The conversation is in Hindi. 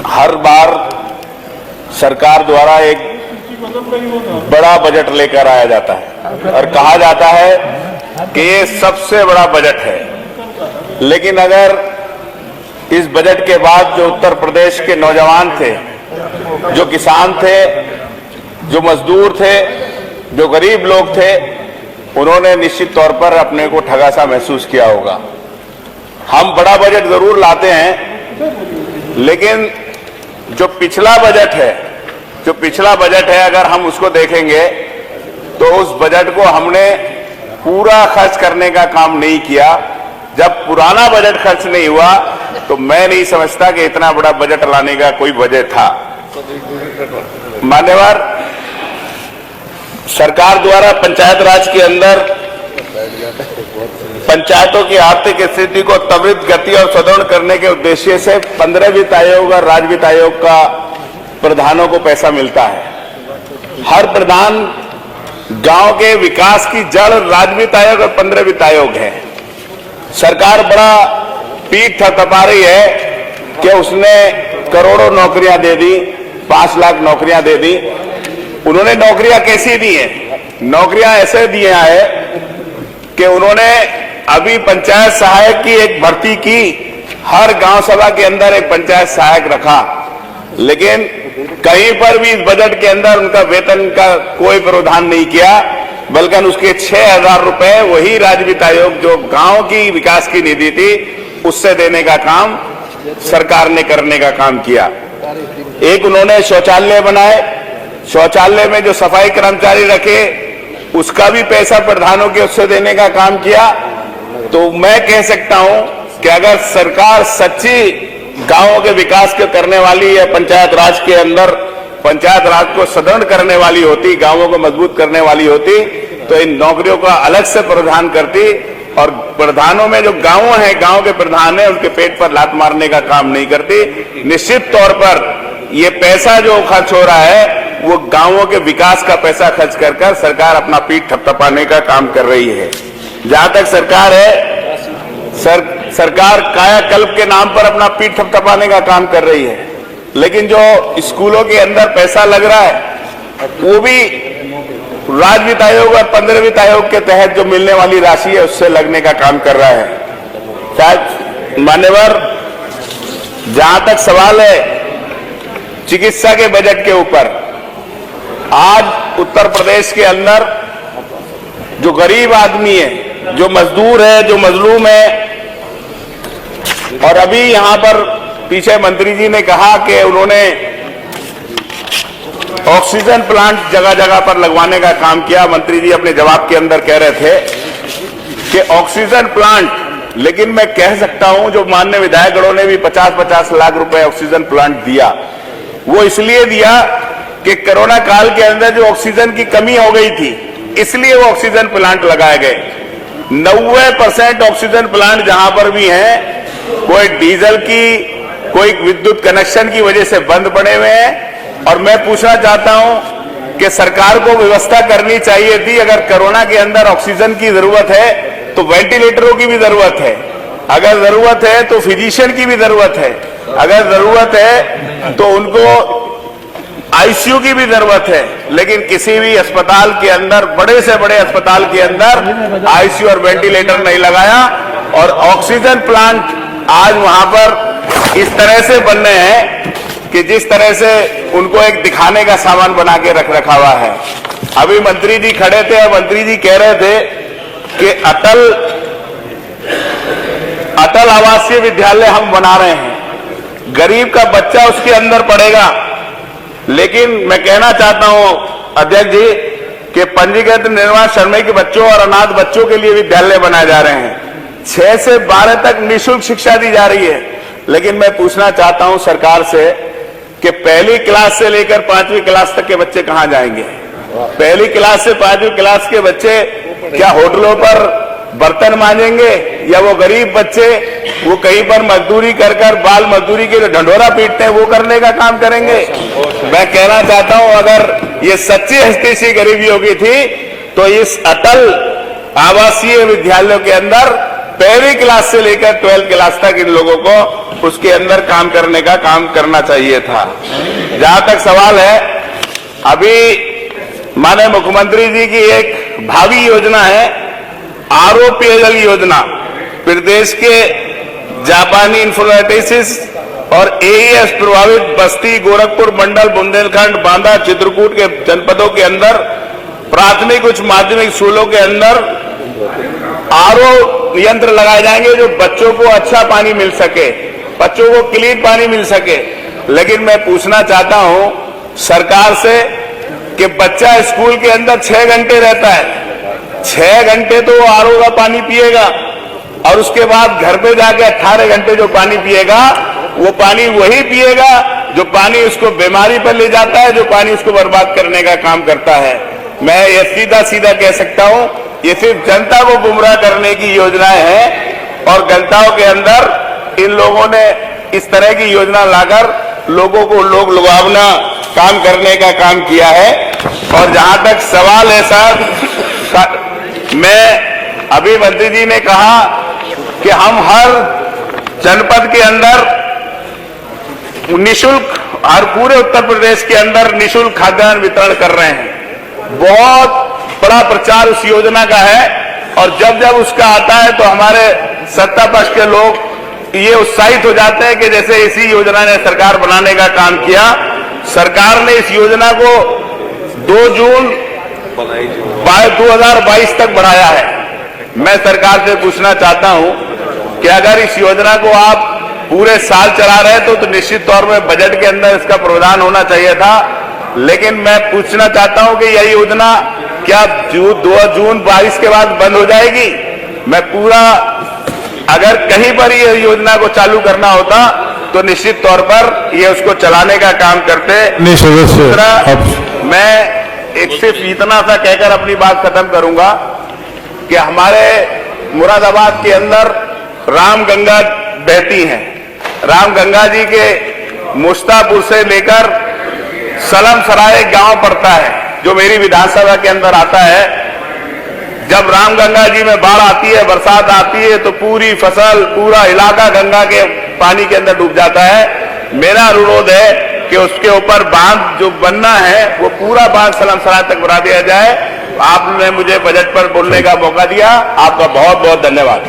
हर बार सरकार द्वारा एक बड़ा बजट लेकर आया जाता है और कहा जाता है कि ये सबसे बड़ा बजट है। लेकिन अगर इस बजट के बाद जो उत्तर प्रदेश के नौजवान थे, जो किसान थे, जो मजदूर थे, जो गरीब लोग थे, उन्होंने निश्चित तौर पर अपने को ठगा सा महसूस किया होगा। हम बड़ा बजट जरूर लाते हैं, लेकिन जो पिछला बजट है, अगर हम उसको देखेंगे तो उस बजट को हमने पूरा खर्च करने का काम नहीं किया। जब पुराना बजट खर्च नहीं हुआ तो मैं नहीं समझता कि इतना बड़ा बजट लाने का कोई वजह था। मान्यवर, सरकार द्वारा पंचायत राज के अंदर पंचायतों की आर्थिक स्थिति को त्वरित गति और सुदृढ़ करने के उद्देश्य से 15 वित्त आयोग और राज्य वित्त आयोग का प्रधानों को पैसा मिलता है। हर प्रधान गांव के विकास की जड़ राज्य वित्त आयोग और 15 वित्त आयोग है। सरकार बड़ा पीठ थपथपा रही है कि उसने करोड़ों नौकरियां दे दी, 5 लाख नौकरियां दे दी। उन्होंने नौकरियां कैसी दी हैं? नौकरियां ऐसे दिए है कि उन्होंने अभी पंचायत सहायक की एक भर्ती की, हर गांव सभा के अंदर एक पंचायत सहायक रखा, लेकिन कहीं पर भी इस बजट के अंदर उनका वेतन का कोई प्रावधान नहीं किया, बल्कि उसके 6,000 रुपए वही राज्य वित्त आयोग जो गांव की विकास की निधि थी उससे देने का काम सरकार ने करने का काम किया। एक उन्होंने शौचालय बनाए, शौचालय में जो सफाई कर्मचारी रखे उसका भी पैसा प्रधानों के उससे देने का काम किया। तो मैं कह सकता हूं कि अगर सरकार सच्ची गांवों के विकास को करने वाली या पंचायत राज के अंदर पंचायत राज को सुदृढ़ करने वाली होती, गांवों को मजबूत करने वाली होती, तो इन नौकरियों का अलग से प्रावधान करती और प्रधानों में जो गांव हैं, गांव के प्रधान हैं, उनके पेट पर लात मारने का काम नहीं करती। निश्चित तौर पर ये पैसा जो खर्च हो रहा है वो गांवों के विकास का पैसा खर्च कर सरकार अपना पीठ थपथपाने का काम कर रही है। जहां तक सरकार है, सरकार कायाकल्प के नाम पर अपना पीठ थपथपाने का काम कर रही है, लेकिन जो स्कूलों के अंदर पैसा लग रहा है वो भी राज्य वित्त आयोग और 15 वित्त आयोग के तहत जो मिलने वाली राशि है उससे लगने का काम कर रहा है। शायद मान्यवर, जहां तक सवाल है चिकित्सा के बजट के ऊपर, आज उत्तर प्रदेश के अंदर जो गरीब आदमी है, जो मजदूर है, जो मजलूम है, और अभी यहां पर पीछे मंत्री जी ने कहा कि उन्होंने ऑक्सीजन प्लांट जगह जगह पर लगवाने का काम किया। मंत्री जी अपने जवाब के अंदर कह रहे थे कि ऑक्सीजन प्लांट, लेकिन मैं कह सकता हूं जो माननीय विधायकगणों ने भी 50-50 लाख रुपए ऑक्सीजन प्लांट दिया, वो इसलिए दिया कि कोरोना काल के अंदर जो ऑक्सीजन की कमी हो गई थी, इसलिए वो ऑक्सीजन प्लांट लगाए गए। 90% ऑक्सीजन प्लांट जहां पर भी हैं, कोई डीजल की, कोई विद्युत कनेक्शन की वजह से बंद पड़े हुए हैं। और मैं पूछना चाहता हूं कि सरकार को व्यवस्था करनी चाहिए थी, अगर कोरोना के अंदर ऑक्सीजन की जरूरत है तो वेंटिलेटरों की भी जरूरत है, अगर जरूरत है तो फिजिशियन की भी जरूरत है, अगर जरूरत है तो उनको आईसीयू की भी जरूरत है। लेकिन किसी भी अस्पताल के अंदर, बड़े से बड़े अस्पताल के अंदर आईसीयू और वेंटिलेटर नहीं लगाया। और ऑक्सीजन प्लांट आज वहां पर इस तरह से बन रहे हैं कि जिस तरह से उनको एक दिखाने का सामान बना के रख रखा हुआ है। अभी मंत्री जी खड़े थे और मंत्री जी कह रहे थे कि अटल आवासीय विद्यालय हम बना रहे हैं, गरीब का बच्चा उसके अंदर पढ़ेगा। लेकिन मैं कहना चाहता हूं अध्यक्ष जी कि पंजीकृत निर्माण श्रमिक बच्चों और अनाथ बच्चों के लिए विद्यालय बनाए जा रहे हैं। 6 से 12 तक निःशुल्क शिक्षा दी जा रही है। लेकिन मैं पूछना चाहता हूं सरकार से कि पहली क्लास से लेकर 5वीं क्लास तक के बच्चे कहां जाएंगे? पहली क्लास से 5वीं क्लास के बच्चे क्या होटलों पर बर्तन मांजेंगे, या वो गरीब बच्चे वो कहीं पर मजदूरी कर बाल मजदूरी के जो ढंढोरा पीटते हैं वो करने का काम करेंगे? मैं कहना चाहता हूं अगर ये सच्ची हस्ती सी गरीबी होगी थी तो इस अटल आवासीय विद्यालयों के अंदर पहली क्लास से लेकर 12वीं क्लास तक इन लोगों को उसके अंदर काम करने का काम करना चाहिए था। जहां तक सवाल है, अभी माननीय मुख्यमंत्री जी की एक भावी योजना है आरओ पेयजल योजना। प्रदेश के जापानी इंफ्लोराइटिस और एईएस प्रभावित बस्ती, गोरखपुर मंडल, बुंदेलखंड, बांदा, चित्रकूट के जनपदों के अंदर प्राथमिक उच्च माध्यमिक स्कूलों के अंदर आरओ यंत्र लगाए जाएंगे जो बच्चों को अच्छा पानी मिल सके, बच्चों को क्लीन पानी मिल सके। लेकिन मैं पूछना चाहता हूं सरकार से कि बच्चा स्कूल के अंदर 6 घंटे रहता है, 6 घंटे तो वो आरओ का पानी पिएगा और उसके बाद घर पे जाके 18 घंटे जो पानी पिएगा वो पानी वही पिएगा जो पानी उसको बीमारी पर ले जाता है, जो पानी उसको बर्बाद करने का काम करता है। मैं ये सीधा सीधा कह सकता हूं, ये सिर्फ जनता को गुमराह करने की योजनाएं हैं और जनताओं के अंदर इन लोगों ने इस तरह की योजना लाकर लोगों को लोग लुभावना काम करने का काम किया है। और जहां तक सवाल है साहब, मैं अभी मंत्री जी ने कहा कि हम हर जनपद के अंदर निशुल्क, हर पूरे उत्तर प्रदेश के अंदर निशुल्क खाद्यान्न वितरण कर रहे हैं। बहुत बड़ा प्रचार उस योजना का है और जब जब उसका आता है तो हमारे सत्ता पक्ष के लोग ये उत्साहित हो जाते हैं कि जैसे इसी योजना ने सरकार बनाने का काम किया। सरकार ने इस योजना को 2 जून 2022 तक बढ़ाया है। मैं सरकार से पूछना चाहता हूं कि अगर इस योजना को आप पूरे साल चला रहे तो निश्चित तौर में बजट के अंदर इसका प्रावधान होना चाहिए था। लेकिन मैं पूछना चाहता हूं कि यह योजना क्या 2 जून 22 के बाद बंद हो जाएगी? मैं पूरा, अगर कहीं पर यह योजना को चालू करना होता तो निश्चित तौर पर ये उसको चलाने का काम करते। दूसरा, मैं एक सिर्फ इतना सा कहकर अपनी बात खत्म करूंगा कि हमारे मुरादाबाद के अंदर रामगंगा बहती है। रामगंगा जी के मुस्तापुर से लेकर सलमसराय गांव पड़ता है जो मेरी विधानसभा के अंदर आता है। जब रामगंगा जी में बाढ़ आती है, बरसात आती है तो पूरी फसल, पूरा इलाका गंगा के पानी के अंदर डूब जाता है। मेरा अनुरोध है कि उसके ऊपर बांध जो बनना है वो पूरा बांध सलमसराय तक बना दिया जाए। आपने मुझे बजट पर बोलने का मौका दिया, आपका बहुत बहुत धन्यवाद।